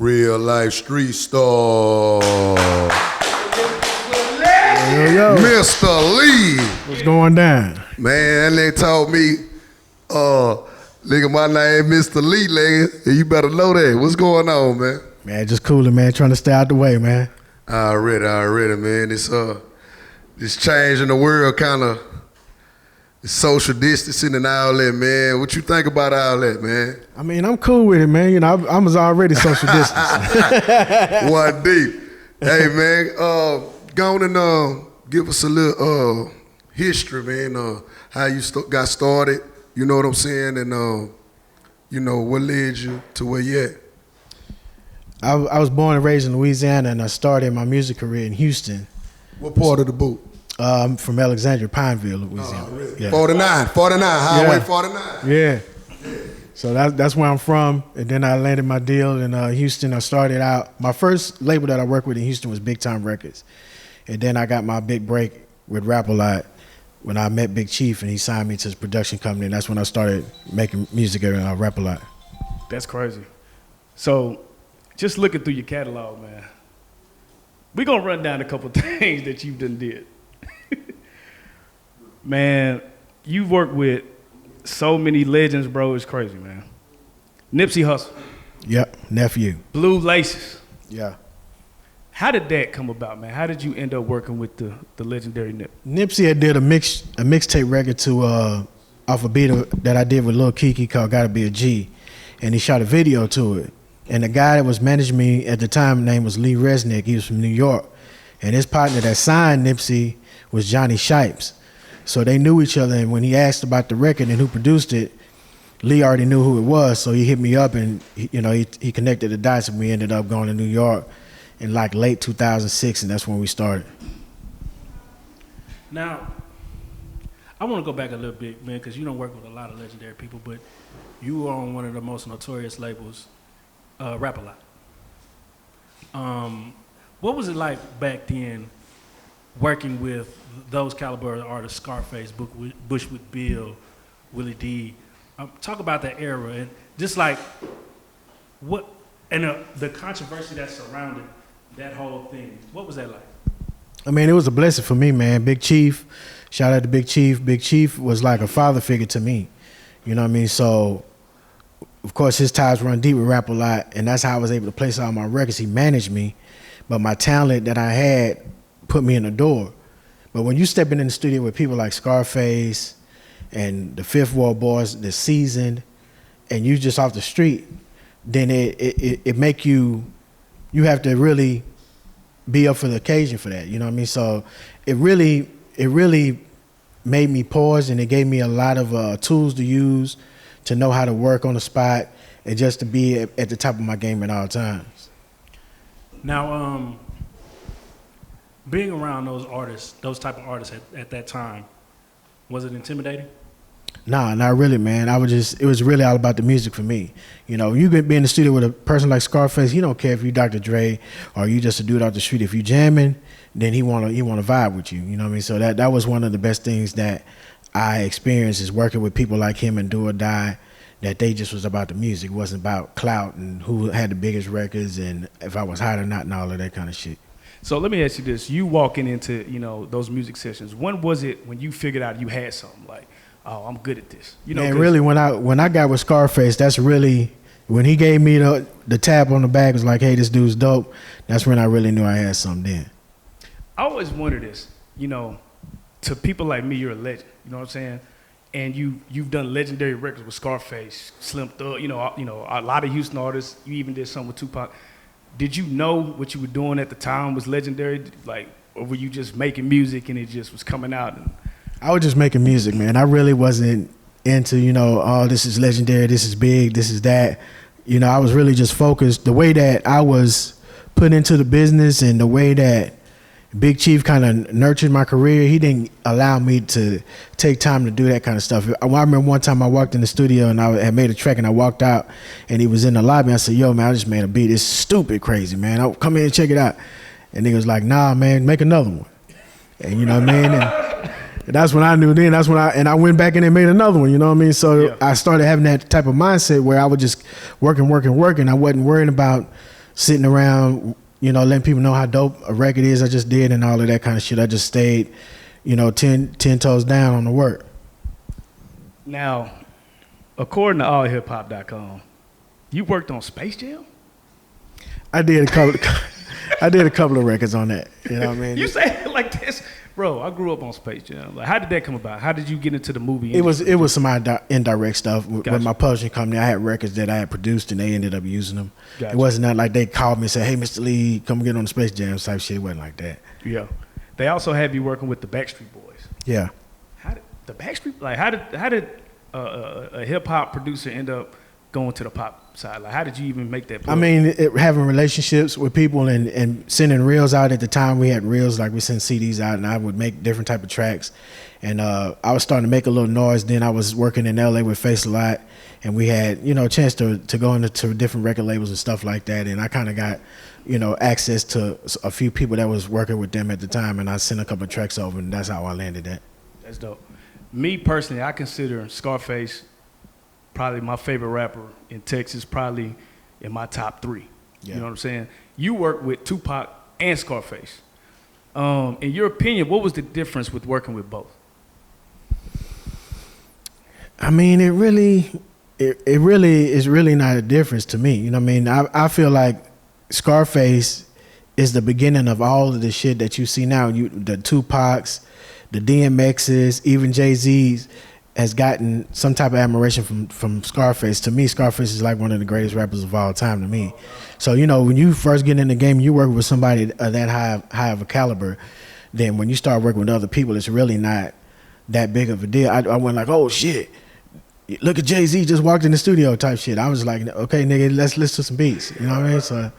Real life street star. Yo. Mr. Lee. What's going down? Man, they told me, nigga, my name Mr. Lee, nigga. You better know that. What's going on, man? Man, just cooling, man. Trying to stay out the way, man. Already, man. This change in the world kind of social distancing and all that, man. What you think about all that, man? I mean, I'm cool with it, man. You know, I was already social distancing. One deep. Hey, man, go on and give us a little history, man. How you got started, you know what I'm saying? And, you know, what led you to where you at? I was born and raised in Louisiana, and I started my music career in Houston. What part of the boot? From Alexandria, Pineville, Louisiana. Oh, really? Yeah. 49, Highway 49. Yeah. So that's where I'm from. And then I landed my deal in Houston. I started out, my first label that I worked with in Houston was Big Time Records. And then I got my big break with Rap-A-Lot when I met Big Chief and he signed me to his production company. And that's when I started making music at Rap-A-Lot. That's crazy. So just looking through your catalog, man, we're going to run down a couple things that you've done did. Man, you've worked with so many legends, bro. It's crazy, man. Nipsey Hussle. Yep, nephew. Blue Laces. Yeah. How did that come about, man? How did you end up working with the legendary Nip? Nipsey had did a mixtape record to off a beat that I did with Lil Kiki called Gotta Be a G. And he shot a video to it. And the guy that was managing me at the time, name was Lee Resnick. He was from New York. And his partner that signed Nipsey was Johnny Shipes. So they knew each other, and when he asked about the record and who produced it, Lee already knew who it was, so he hit me up and he connected the dots, and we ended up going to New York in like late 2006, and that's when we started. Now, I want to go back a little bit, man, because you don't work with a lot of legendary people, but you were on one of the most notorious labels, Rap-A-Lot. What was it like back then working with those caliber of artists, Scarface, Bushwick Bill, Willie D? Talk about that era and just like what, and the controversy that surrounded that whole thing. What was that like? I mean, it was a blessing for me, man. Big Chief, shout out to Big Chief. Big Chief was like a father figure to me. You know what I mean? So, of course, his ties run deep with Rap-A-Lot, and that's how I was able to place all my records. He managed me, but my talent that I had put me in the door. But when you step in the studio with people like Scarface and the Fifth Ward Boys, the seasoned, and you just off the street, then it make you have to really be up for the occasion for that. You know what I mean? So it really made me pause, and it gave me a lot of tools to use to know how to work on the spot and just to be at the top of my game at all times. Now, being around those artists, those type of artists at that time, was it intimidating? Nah, not really, man. It was really all about the music for me. You know, you could be in the studio with a person like Scarface, he don't care if you Dr. Dre or you just a dude off the street. If you jamming, then he wanna vibe with you. You know what I mean? So that was one of the best things that I experienced, is working with people like him and Do or Die, that they just was about the music. It wasn't about clout and who had the biggest records and if I was hot or not and all of that kind of shit. So let me ask you this. You walking into, those music sessions, when was it when you figured out you had something like, oh, I'm good at this? Man, really, when I got with Scarface, that's really, when he gave me the tap on the back, was like, hey, this dude's dope, that's when I really knew I had something then. I always wonder this, to people like me, you're a legend, you know what I'm saying? And you've done legendary records with Scarface, Slim Thug, a lot of Houston artists. You even did something with Tupac. Did you know what you were doing at the time was legendary? Like, or were you just making music and it just was coming out? I was just making music, man. I really wasn't into, oh, this is legendary, this is big, this is that. I was really just focused. The way that I was put into the business and the way that Big Chief kind of nurtured my career, he didn't allow me to take time to do that kind of stuff. I remember one time I walked in the studio and I had made a track and I walked out and he was in the lobby. I said, yo, man, I just made a beat. It's stupid crazy, man. I'll come in and check it out. And he was like, nah, man, make another one. And you know what I mean? And that's when I knew then. That's when I went back in and made another one, you know what I mean? So yeah. I started having that type of mindset where I was just working. I wasn't worrying about sitting around, you know, letting people know how dope a record is I just did and all of that kind of shit. I just stayed, you know, 10 toes down on the work. Now, according to allhiphop.com, you worked on Space Jam? I did a couple of records on that. You know what I mean? You say it like this. Bro, I grew up on Space Jam. Like, how did that come about? How did you get into the movie industry? It was some indirect stuff. Gotcha. With my publishing company, I had records that I had produced and they ended up using them. Gotcha. It wasn't that like they called me and said, hey, Mr. Lee, come get on the Space Jam type shit. It wasn't like that. Yeah. They also have you working with the Backstreet Boys. Yeah. How did the Backstreet, like, how did a hip hop producer end up going to the pop side? Like, how did you even make that plug? I mean, having relationships with people and sending reels out. At the time, we had reels, like we sent CDs out, and I would make different type of tracks. And I was starting to make a little noise. Then I was working in LA with Face a Lot, and we had, you know, a chance to go into different record labels and stuff like that. And I kind of got, you know, access to a few people that was working with them at the time, and I sent a couple of tracks over, and that's how I landed that. That's dope. Me personally, I consider Scarface probably my favorite rapper in Texas, probably in my top 3. Yeah. You know what I'm saying? You work with Tupac and Scarface. In your opinion, what was the difference with working with both? I mean, it really is really not a difference to me. You know what I mean? I feel like Scarface is the beginning of all of the shit that you see now. The Tupacs, the DMXs, even Jay-Z's has gotten some type of admiration from Scarface. To me, Scarface is like one of the greatest rappers of all time to me. So, you know, when you first get in the game, you work with somebody that high of a caliber, then when you start working with other people, it's really not that big of a deal. I went like, oh shit, look at Jay-Z just walked in the studio type shit. I was like, okay, nigga, let's listen to some beats. You know what I mean? So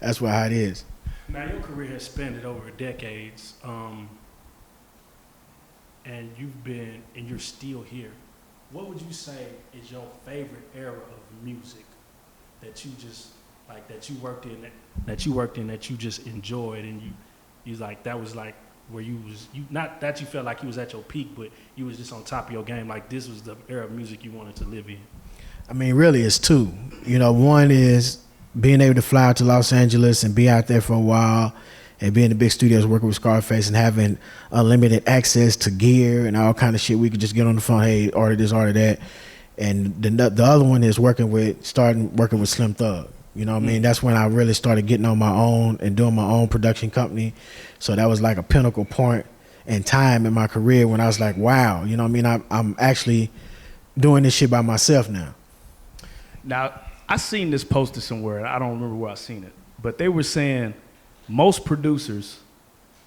that's how it is. Now, your career has spanned over decades, and you're still here. What would you say is your favorite era of music that you just like, that you worked in, that you just enjoyed, and you like, that was like where you not that you felt like you was at your peak, but you was just on top of your game, like this was the era of music you wanted to live in? I mean, really, it's two. You know, one is being able to fly out to Los Angeles and be out there for a while and be in the big studios working with Scarface and having unlimited access to gear and all kind of shit. We could just get on the phone, hey, order this, order that. And the other one is working with Slim Thug. You know what I mean? That's when I really started getting on my own and doing my own production company. So that was like a pinnacle point in time in my career when I was like, wow, you know what I mean? I'm actually doing this shit by myself now. Now, I seen this posted somewhere. I don't remember where I seen it, but they were saying most producers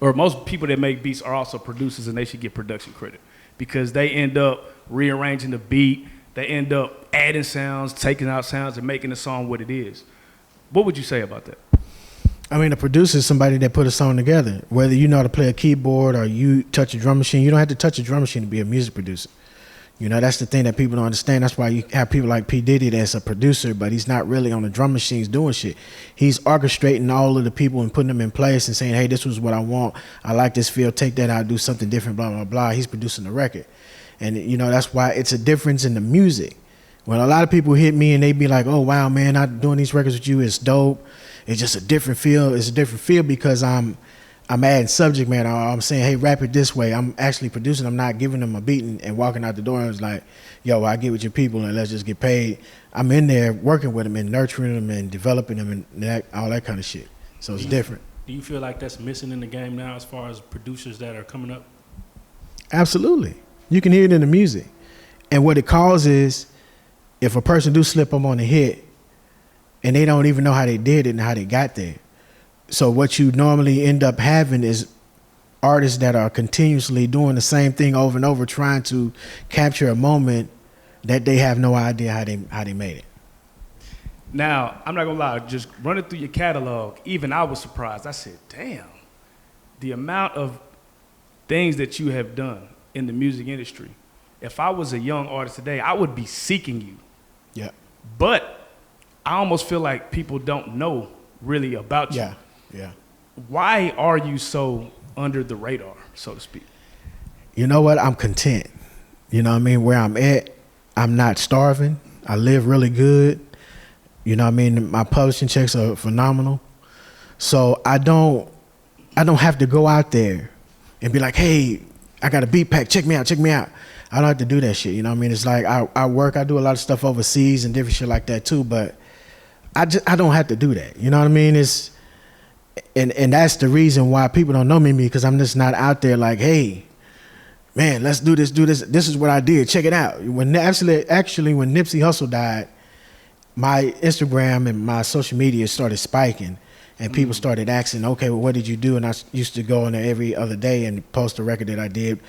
or most people that make beats are also producers, and they should get production credit because they end up rearranging the beat. They end up adding sounds, taking out sounds, and making the song what it is. What would you say about that? I mean, a producer is somebody that put a song together. Whether you know how to play a keyboard or you touch a drum machine, you don't have to touch a drum machine to be a music producer. You know, that's the thing that people don't understand. That's why you have people like P. Diddy that's a producer, but he's not really on the drum machines doing shit. He's orchestrating all of the people and putting them in place and saying, hey, this was what I want. I like this feel. Take that out, do something different, blah, blah, blah. He's producing the record. And, you know, that's why it's a difference in the music. When a lot of people hit me and they be like, oh, wow, man, I'm doing these records with you. It's dope. It's just a different feel. It's a different feel because I'm adding subject matter. I'm saying, hey, rap it this way. I'm actually producing. I'm not giving them a beat and walking out the door and it's like, yo, I get with your people and let's just get paid. I'm in there working with them and nurturing them and developing them and all that kind of shit. So it's different. Do you feel like that's missing in the game now as far as producers that are coming up? Absolutely. You can hear it in the music. And what it causes, if a person do slip them on a hit and they don't even know how they did it and how they got there. So what you normally end up having is artists that are continuously doing the same thing over and over, trying to capture a moment that they have no idea how they made it. Now, I'm not gonna lie, just running through your catalog, even I was surprised. I said, damn, the amount of things that you have done in the music industry. If I was a young artist today, I would be seeking you. Yeah. But I almost feel like people don't know really about you. Yeah. Why are you so under the radar, so to speak? You know what? I'm content. You know what I mean? Where I'm at, I'm not starving. I live really good. You know what I mean? My publishing checks are phenomenal. So I don't have to go out there and be like, hey, I got a beat pack, check me out. I don't have to do that shit, you know what I mean? It's like I do a lot of stuff overseas and different shit like that too, but I don't have to do that, you know what I mean? And that's the reason why people don't know me, because I'm just not out there like, hey, man, let's do this. This is what I did, check it out. When actually when Nipsey Hussle died, my Instagram and my social media started spiking, and people started asking, okay, well, what did you do? And I used to go on there every other day and post a record that I did.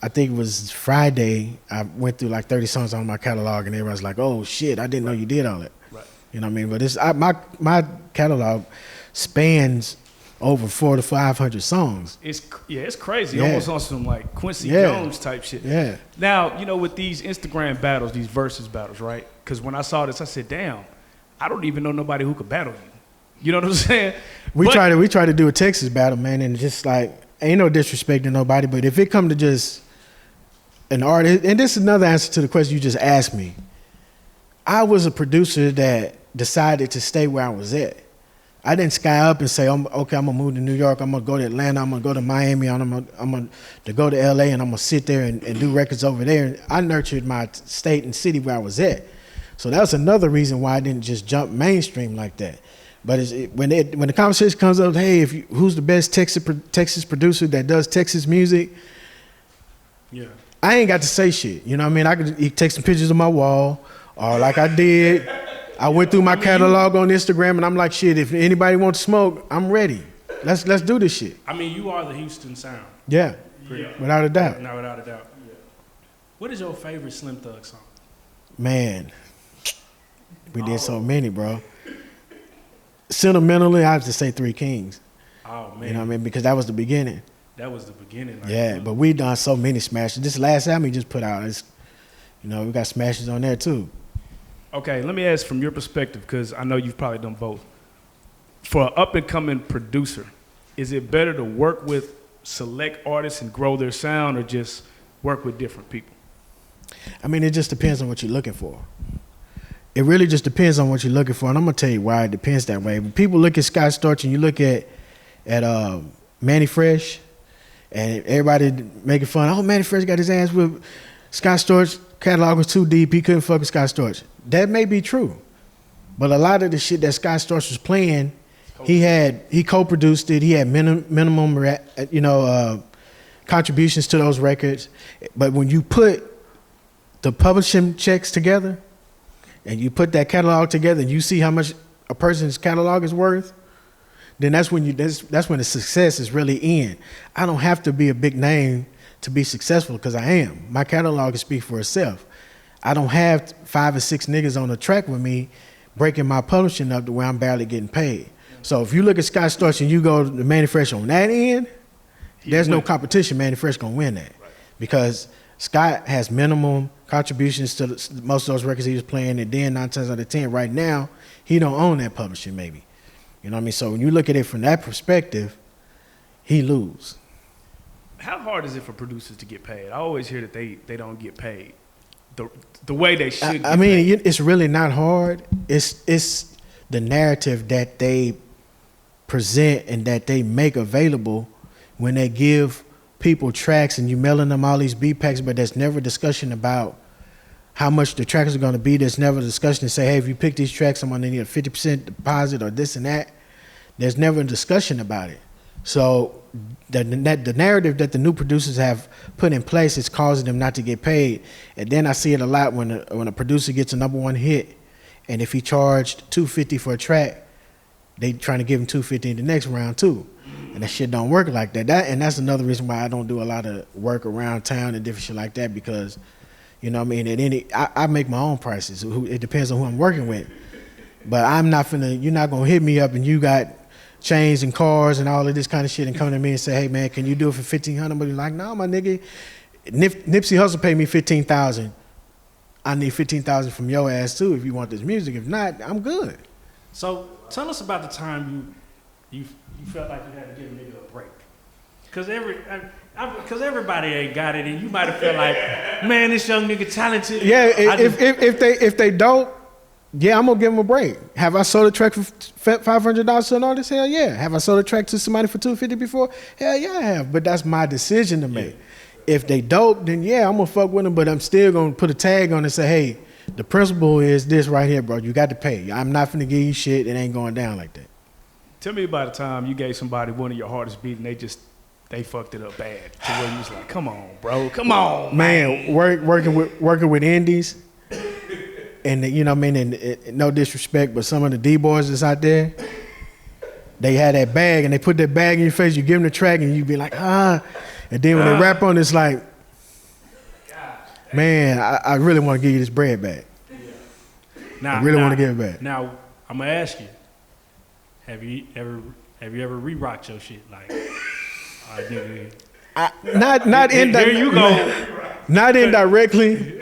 I think it was Friday, I went through like 30 songs on my catalog, and everybody's like, oh shit, I didn't know you did all that. Right. You know what I mean? But my catalog spans over 400 to 500 songs. It's crazy. Yeah. Almost on some like Quincy Yeah. Jones type shit. Yeah. Now, you know, with these Instagram battles, these versus battles, right? Because when I saw this, I said, damn, I don't even know nobody who could battle you. You know what I'm saying? We try to do a Texas battle, man, and just like, ain't no disrespect to nobody, but if it come to just an artist, and this is another answer to the question you just asked me. I was a producer that decided to stay where I was at. I didn't sky up and say, okay, I'm gonna move to New York, I'm gonna go to Atlanta, I'm gonna go to Miami, I'm gonna go to LA, and I'm gonna sit there and do records over there. I nurtured my state and city where I was at. So that was another reason why I didn't just jump mainstream like that. But when the conversation comes up, hey, who's the best Texas producer that does Texas music? Yeah. I ain't got to say shit. You know what I mean? I could take some pictures of my wall, or like I did. I went through my catalog on Instagram, and I'm like, shit, if anybody wants to smoke, I'm ready. Let's do this shit. I mean, you are the Houston sound. Yeah, without a doubt. No, without a doubt. Yeah. What is your favorite Slim Thug song? Man, we did so many, bro. Sentimentally, I have to say Three Kings. Oh, man. You know what I mean? Because that was the beginning. That was the beginning. Yeah, but we done so many smashes. This last album we just put out, we got smashes on there too. Okay, let me ask from your perspective, because I know you've probably done both. For an up-and-coming producer, is it better to work with select artists and grow their sound, or just work with different people? I mean, it just depends on what you're looking for. It really just depends on what you're looking for, and I'm gonna tell you why it depends that way. When people look at Scott Storch and you look at Manny Fresh, and everybody making fun, oh, Manny Fresh got his ass with Scott Storch, catalog was too deep, he couldn't fuck with Scott Storch. That may be true, but a lot of the shit that Scott Storch was playing, he co-produced it, he had minimum contributions to those records. But when you put the publishing checks together, and you put that catalog together, and you see how much a person's catalog is worth, then that's when the success is really in. I don't have to be a big name to be successful, because I am. My catalog can speak for itself. I don't have 5 or 6 niggas on the track with me breaking my publishing up to where I'm barely getting paid. So if you look at Scott Storch and you go to Manny Fresh on that end, there's no competition. Manny Fresh gonna win that, because Scott has minimum contributions to most of those records he was playing, and then 9 times out of 10, right now, he don't own that publishing maybe. You know what I mean? So when you look at it from that perspective, he lose. How hard is it for producers to get paid? I always hear that they don't get paid the way they should. I mean, it's really not hard. It's the narrative that they present and that they make available when they give people tracks, and you mailing them all these beat packs, but there's never discussion about how much the tracks are going to be. There's never a discussion to say, hey, if you pick these tracks, I'm going to need a 50% deposit or this and that. There's never a discussion about it. So the narrative that the new producers have put in place is causing them not to get paid. And then I see it a lot when a producer gets a #1 hit, and if he charged $250 for a track, they trying to give him $250 in the next round too. And that shit don't work like that. And that's another reason why I don't do a lot of work around town and different shit like that, because, you know what I mean, I make my own prices. It depends on who I'm working with. But you're not gonna hit me up and you got chains and cars and all of this kind of shit and come to me and say, hey man, can you do it for $1,500? But you're like, no, my nigga, Nipsey Hussle paid me $15,000. I need $15,000 from your ass too if you want this music. If not, I'm good. So tell us about the time you felt like you had to give a nigga a break. Because everybody ain't got it, and you might have felt like, man, this young nigga talented. Yeah, if they don't, yeah, I'm gonna give him a break. Have I sold a track for $500 to an artist? Hell yeah. Have I sold a track to somebody for $250 before? Hell yeah, I have. But that's my decision to make. If they dope, then yeah, I'm gonna fuck with them. But I'm still gonna put a tag on and say, hey, the principle is this right here, bro. You got to pay. I'm not finna give you shit. It ain't going down like that. Tell me about the time you gave somebody one of your hardest beats and they fucked it up bad to where you was like, come on, bro, come on, man. Working with indies, and you know what I mean. And no disrespect, but some of the D-boys that's out there, they had that bag and they put that bag in your face. You give them the track and you be like, and then when they rap on, it's like, man, I really want to give you this bread back. Now, I really want to give it back. Now I'm gonna ask you. Have you ever re-rocked your shit? Like, nigga. Not indirectly,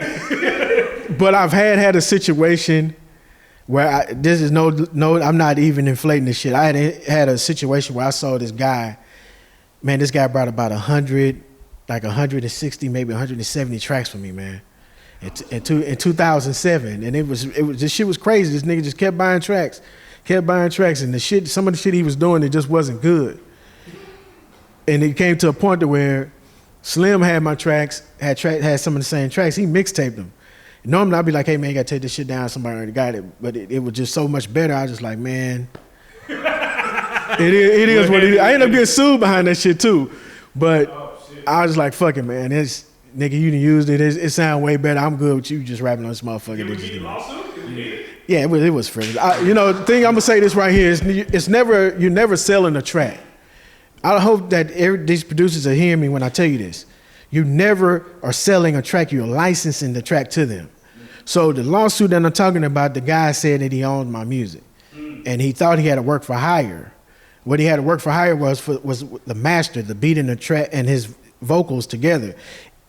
but I've had a situation where this is no, I'm not even inflating this shit. I had a situation where I saw this guy, man, this guy brought about 100, like 160, maybe 170 tracks for me, man. In 2007, and it was this shit was crazy. This nigga just kept buying tracks, and some of the shit he was doing, it just wasn't good. And it came to a point to where Slim had my tracks, had some of the same tracks. He mixtaped them. Normally I'd be like, hey man, you gotta take this shit down. Somebody already got it, but it was just so much better. I was just like, man, it is what it is. I ended up getting sued behind that shit too, but I was like, fuck it, man. It's nigga, you done used it. It sound way better. I'm good with you just rapping on this motherfucker. Yeah, it was friendly. The thing I'm gonna say this right here is you're never selling a track. I hope that these producers are hearing me when I tell you this. You never are selling a track. You're licensing the track to them. So the lawsuit that I'm talking about, the guy said that he owned my music, and he thought he had to work for hire. What he had to work for hire was the master, the beat and the track and his vocals together.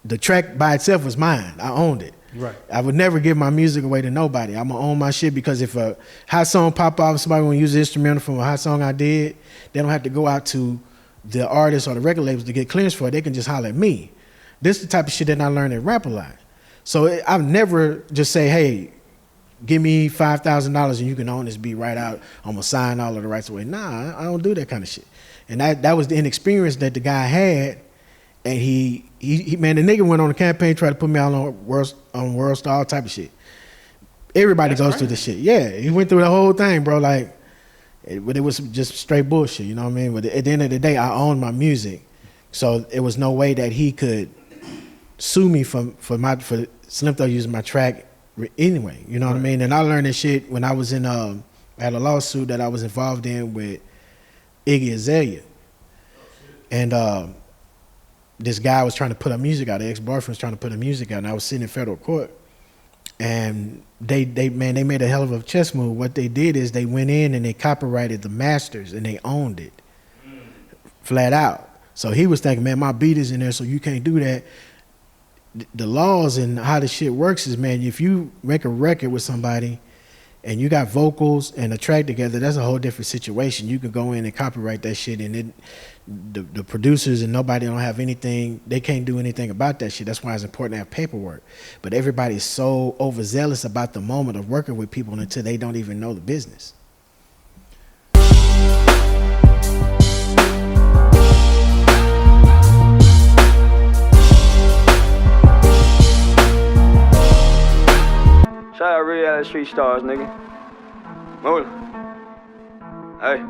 The track by itself was mine. I owned it. Right. I would never give my music away to nobody. I'm gonna own my shit, because if a hot song pop off, somebody wanna use the instrumental from a hot song I did, they don't have to go out to the artists or the record labels to get clearance for it. They can just holler at me. This is the type of shit that I learned at Rap-A-Lot. So I've never just say, hey, give me $5,000 and you can own this beat right out. I'm gonna sign all of the rights away. Nah, I don't do that kind of shit. And that was the inexperience that the guy had. And he man, the nigga went on a campaign, tried to put me out on World Star, all type of shit. Everybody goes through this shit. Yeah, he went through the whole thing, bro. Like, but it was just straight bullshit, you know what I mean? But at the end of the day, I owned my music, so it was no way that he could sue me for Slim Thug using my track anyway. You know what I mean? And I learned this shit when I was in I had a lawsuit that I was involved in with Iggy Azalea, and this guy was trying to put her music out. The ex-boyfriend was trying to put her music out, and I was sitting in federal court. And they made a hell of a chess move. What they did is they went in and they copyrighted the masters and they owned it, flat out. So he was thinking, man, my beat is in there, so you can't do that. The laws and how the shit works is, man, if you make a record with somebody and you got vocals and a track together, that's a whole different situation. You can go in and copyright that shit, and the producers and nobody don't have anything, they can't do anything about that shit. That's why it's important to have paperwork. But everybody's so overzealous about the moment of working with people until they don't even know the business. Shout out Reallyfe Street Starz, nigga. Move. Hey.